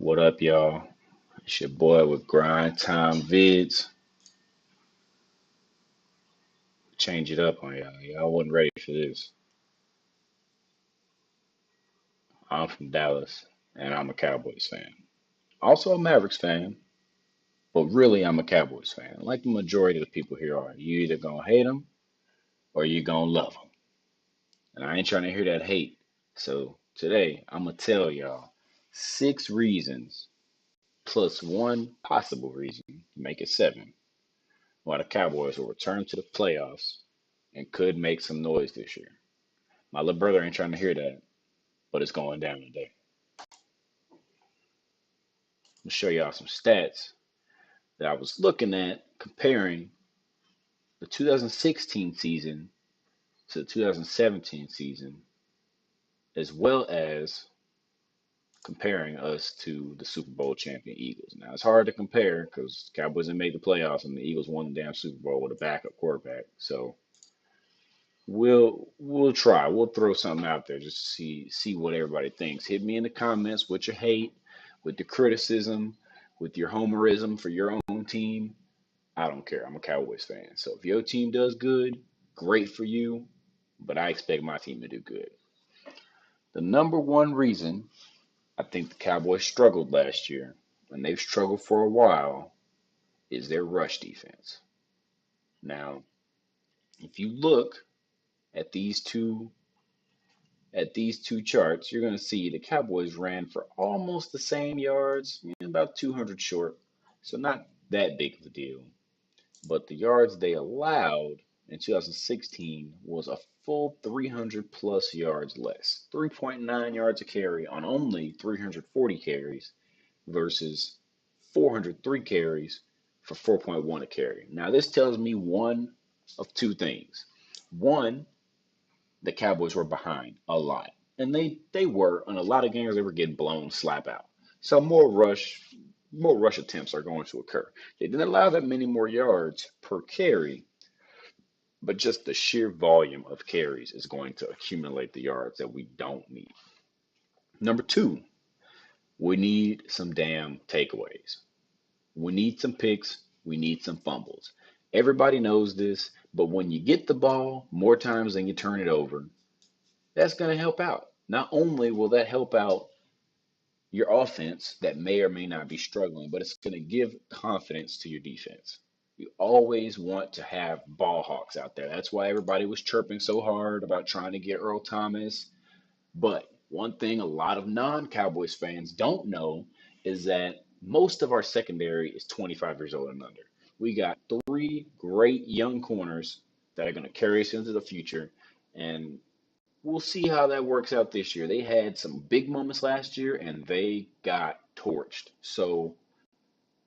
What up, y'all? It's your boy with Grind Time Vids. Change it up on y'all. Y'all wasn't ready for this. I'm from Dallas, and I'm a Cowboys fan. Also a Mavericks fan, but really I'm a Cowboys fan. Like the majority of the people here are. You either gonna hate them or you gonna love them. And I ain't trying to hear that hate. So today I'm gonna tell y'all 6 reasons plus one possible reason to make it 7 why the Cowboys will return to the playoffs and could make some noise this year. My little brother ain't trying to hear that, but it's going down today. I'm gonna show y'all some stats that I was looking at comparing the 2016 season to the 2017 season, as well as comparing us to the Super Bowl champion Eagles. Now it's hard to compare because Cowboys have made the playoffs and the Eagles won the damn Super Bowl with a backup quarterback. So we'll try. We'll throw something out there just to see what everybody thinks. Hit me in the comments with your hate, with the criticism, with your homerism for your own team. I don't care. I'm a Cowboys fan. So if your team does good, great for you, but I expect my team to do good. The number one reason I think the Cowboys struggled last year, and they've struggled for a while, is their rush defense. Now, if you look at these two charts, you're going to see the Cowboys ran for almost the same yards, about 200 short, so not that big of a deal. But the yards they allowed in 2016 was a full 300 plus yards less, 3.9 yards a carry on only 340 carries versus 403 carries for 4.1 a carry. Now, this tells me one of two things. One, the Cowboys were behind a lot. And they were in a lot of games they were getting blown slap out. So more rush attempts are going to occur. They didn't allow that many more yards per carry, but just the sheer volume of carries is going to accumulate the yards that we don't need. Number two, we need some damn takeaways. We need some picks. We need some fumbles. Everybody knows this, but when you get the ball more times than you turn it over, that's going to help out. Not only will that help out your offense that may or may not be struggling, but it's going to give confidence to your defense. You always want to have ball hawks out there. That's why everybody was chirping so hard about trying to get Earl Thomas. But one thing a lot of non-Cowboys fans don't know is that most of our secondary is 25 years old and under. We got 3 great young corners that are going to carry us into the future, and we'll see how that works out this year. They had some big moments last year and they got torched. So,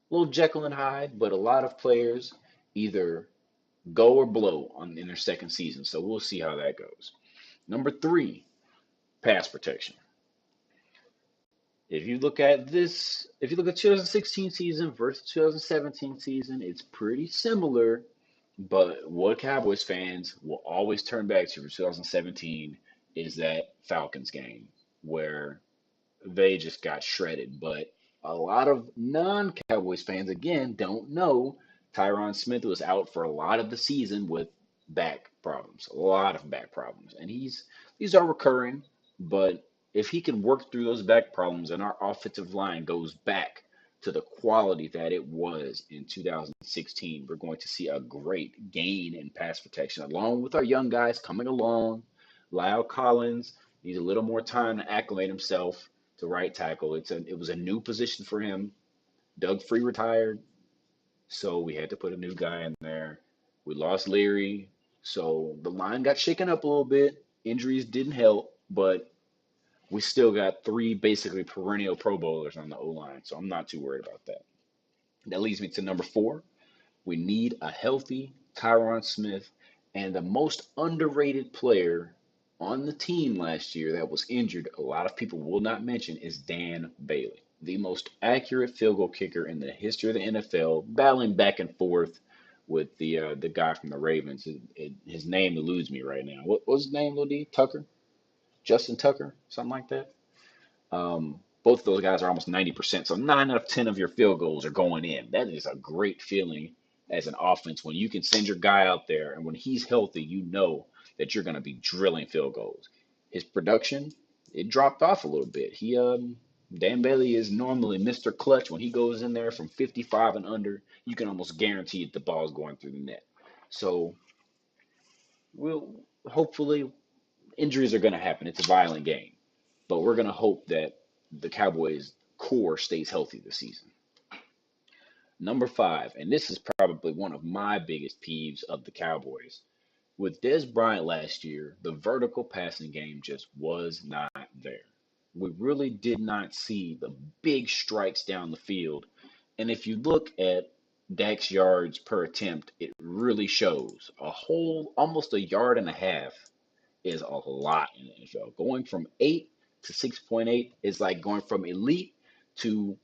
a little Jekyll and Hyde, but a lot of players either go or blow in their second season. So, we'll see how that goes. Number 3, pass protection. If you look at 2016 season versus 2017 season, it's pretty similar. But what Cowboys fans will always turn back to for 2017 is that Falcons game where they just got shredded. But a lot of non-Cowboys fans, again, don't know Tyron Smith was out for a lot of the season with back problems, a lot of back problems. And these are recurring, but if he can work through those back problems and our offensive line goes back to the quality that it was in 2016, we're going to see a great gain in pass protection, along with our young guys coming along. Lyle Collins needs a little more time to acclimate himself to right tackle. It was a new position for him. Doug Free retired, so we had to put a new guy in there. We lost Leary, so the line got shaken up a little bit. Injuries didn't help, but we still got 3 basically perennial Pro Bowlers on the O line, so I'm not too worried about that. That leads me to number 4. We need a healthy Tyron Smith, and the most underrated player on the team last year that was injured, a lot of people will not mention, is Dan Bailey, the most accurate field goal kicker in the history of the NFL, battling back and forth with the guy from the Ravens. His name eludes me right now. What was his name, Lil D? Tucker? Justin Tucker? Something like that. Both of those guys are almost 90%. So 9 out of 10 of your field goals are going in. That is a great feeling as an offense when you can send your guy out there and when he's healthy, you know that you're going to be drilling field goals. His production, it dropped off a little bit. Dan Bailey is normally Mr. Clutch. When he goes in there from 55 and under, you can almost guarantee that the ball's going through the net. So we'll hopefully injuries are going to happen. It's a violent game, but we're going to hope that the Cowboys core stays healthy this season. Number 5, and this is probably one of my biggest peeves of the Cowboys. With Dez Bryant last year, the vertical passing game just was not there. We really did not see the big strikes down the field. And if you look at Dak's yards per attempt, it really shows a whole almost a yard and a half is a lot in the NFL. Going from 8 to 6.8 is like going from elite to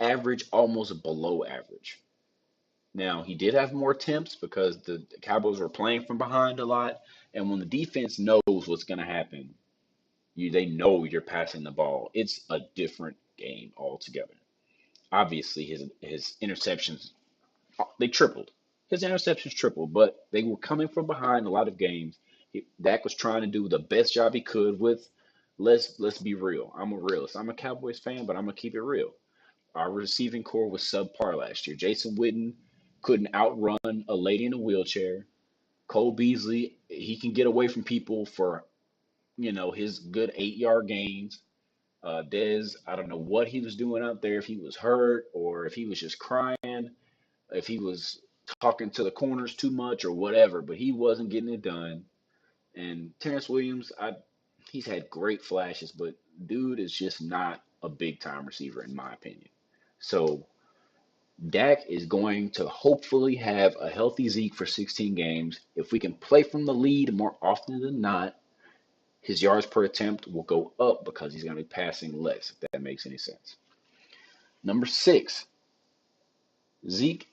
average, almost below average. Now, he did have more attempts because the Cowboys were playing from behind a lot. And when the defense knows what's going to happen, they know you're passing the ball. It's a different game altogether. Obviously, his interceptions, they tripled. His interceptions tripled, but they were coming from behind a lot of games. Dak was trying to do the best job he could with. Let's be real. I'm a realist. I'm a Cowboys fan, but I'm gonna keep it real. Our receiving core was subpar last year. Jason Witten couldn't outrun a lady in a wheelchair. Cole Beasley, he can get away from people for his good 8 yard gains. Dez, I don't know what he was doing out there, if he was hurt or if he was just crying, if he was talking to the corners too much or whatever, but he wasn't getting it done. And Terrence Williams, he's had great flashes, but dude is just not a big time receiver in my opinion. So Dak is going to hopefully have a healthy Zeke for 16 games. If we can play from the lead more often than not, his yards per attempt will go up because he's going to be passing less, if that makes any sense. Number 6, Zeke,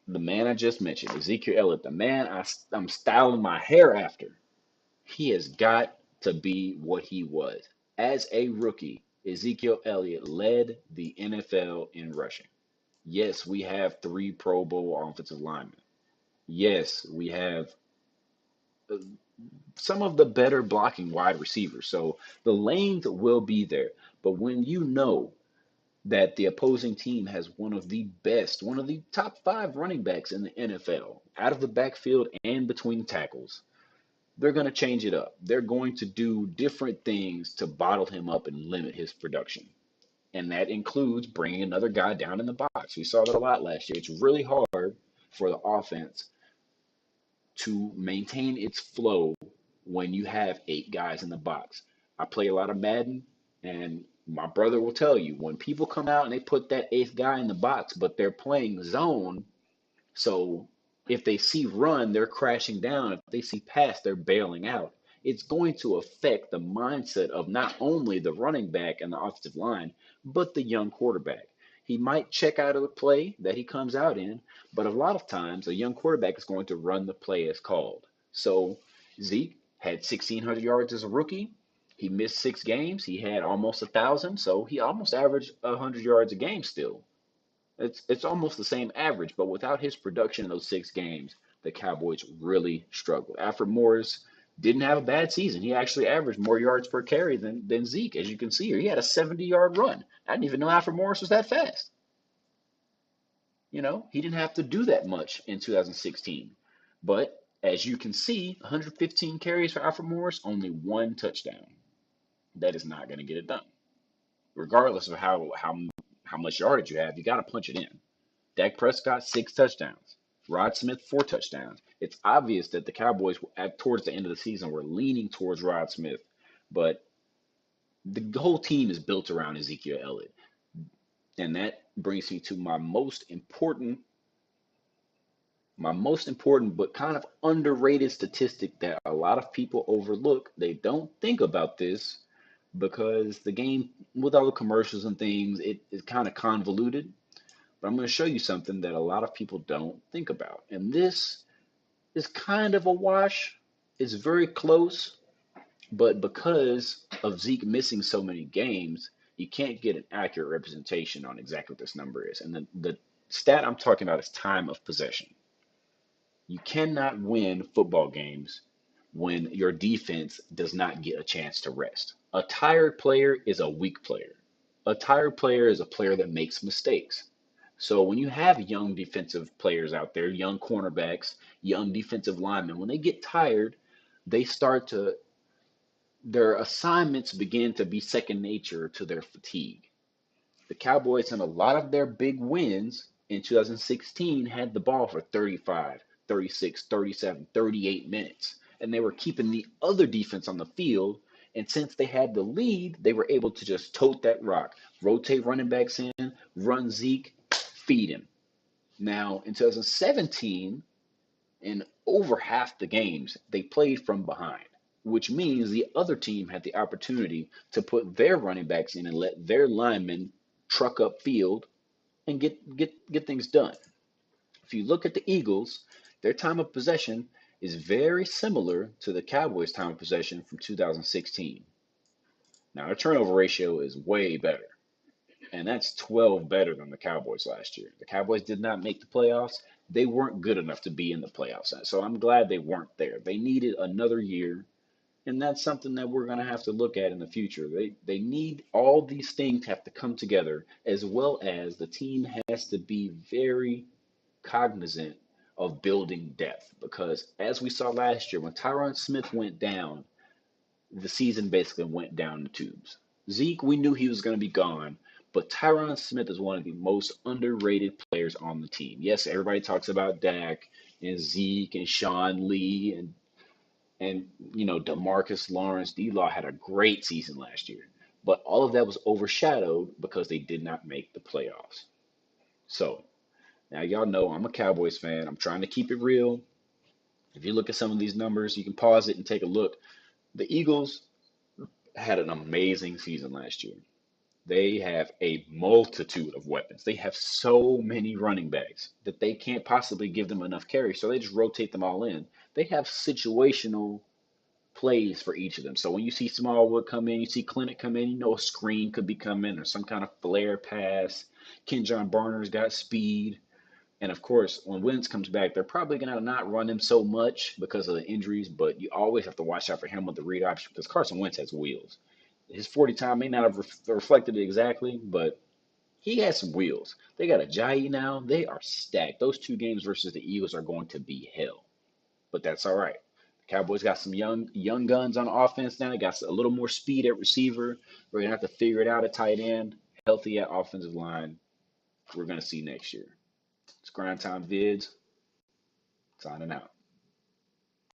the man I just mentioned, Ezekiel Elliott, the man I'm styling my hair after. He has got to be what he was. As a rookie, Ezekiel Elliott led the NFL in rushing. Yes, we have 3 Pro Bowl offensive linemen. Yes, we have uh, some of the better blocking wide receivers. So the lanes will be there. But when you know that the opposing team has one of the best, one of the top 5 running backs in the NFL, out of the backfield and between tackles, they're going to change it up. They're going to do different things to bottle him up and limit his production. And that includes bringing another guy down in the box. We saw that a lot last year. It's really hard for the offense to maintain its flow when you have 8 guys in the box. I play a lot of Madden, and my brother will tell you when people come out and they put that 8th guy in the box, but they're playing zone, so if they see run, they're crashing down. If they see pass, they're bailing out. It's going to affect the mindset of not only the running back and the offensive line, but the young quarterback. He might check out of the play that he comes out in, but a lot of times a young quarterback is going to run the play as called. So Zeke had 1,600 yards as a rookie. He missed 6 games. He had almost 1,000, so he almost averaged 100 yards a game still. It's almost the same average, but without his production in those 6 games, the Cowboys really struggled. Alfred Morris didn't have a bad season. He actually averaged more yards per carry than Zeke, as you can see here. He had a 70-yard run. I didn't even know Alfred Morris was that fast. He didn't have to do that much in 2016. But as you can see, 115 carries for Alfred Morris, only 1 touchdown. That is not going to get it done. Regardless of how much yardage you have, you got to punch it in. Dak Prescott, 6 touchdowns. Rod Smith, 4 touchdowns. It's obvious that the Cowboys, towards the end of the season, were leaning towards Rod Smith, but the whole team is built around Ezekiel Elliott. And that brings me to my most important but kind of underrated statistic that a lot of people overlook. They don't think about this because the game, with all the commercials and things, it is kind of convoluted. But I'm going to show you something that a lot of people don't think about. And this is kind of a wash. It's very close, but because of Zeke missing so many games, you can't get an accurate representation on exactly what this number is. And the stat I'm talking about is time of possession. You cannot win football games when your defense does not get a chance to rest. A tired player is a weak player. A tired player is a player that makes mistakes. So when you have young defensive players out there, young cornerbacks, young defensive linemen, when they get tired, they start to their assignments begin to be second nature to their fatigue. The Cowboys and a lot of their big wins in 2016 had the ball for 35, 36, 37, 38 minutes. And they were keeping the other defense on the field. And since they had the lead, they were able to just tote that rock, rotate running backs in, run Zeke, feed him. Now, in 2017, in over half the games, they played from behind, which means the other team had the opportunity to put their running backs in and let their linemen truck up field and get things done. If you look at the Eagles, their time of possession is very similar to the Cowboys' time of possession from 2016. Now, their turnover ratio is way better, and that's 12 better than the Cowboys last year. The Cowboys did not make the playoffs. They weren't good enough to be in the playoffs. So I'm glad they weren't there. They needed another year, and that's something that we're going to have to look at in the future. They need all these things have to come together, as well as the team has to be very cognizant of building depth. Because as we saw last year, when Tyron Smith went down, the season basically went down the tubes. Zeke, we knew he was going to be gone, but Tyron Smith is one of the most underrated players on the team. Yes, everybody talks about Dak and Zeke and Sean Lee and Demarcus Lawrence. D-Law had a great season last year, but all of that was overshadowed because they did not make the playoffs. So now y'all know I'm a Cowboys fan. I'm trying to keep it real. If you look at some of these numbers, you can pause it and take a look. The Eagles had an amazing season last year. They have a multitude of weapons. They have so many running backs that they can't possibly give them enough carries, so they just rotate them all in. They have situational plays for each of them. So when you see Smallwood come in, you see Clinic come in, you know a screen could be coming or some kind of flare pass. Kenjon Barner's got speed. And of course, when Wentz comes back, they're probably going to not run him so much because of the injuries, but you always have to watch out for him with the read option because Carson Wentz has wheels. His 40 time may not have reflected it exactly, but he has some wheels. They got a Ajayi now. They are stacked. Those two games versus the Eagles are going to be hell, but that's all right. The Cowboys got some young guns on offense now. They got a little more speed at receiver. We're going to have to figure it out at tight end, healthy at offensive line. We're going to see next year. It's Grind Time Vids, signing out.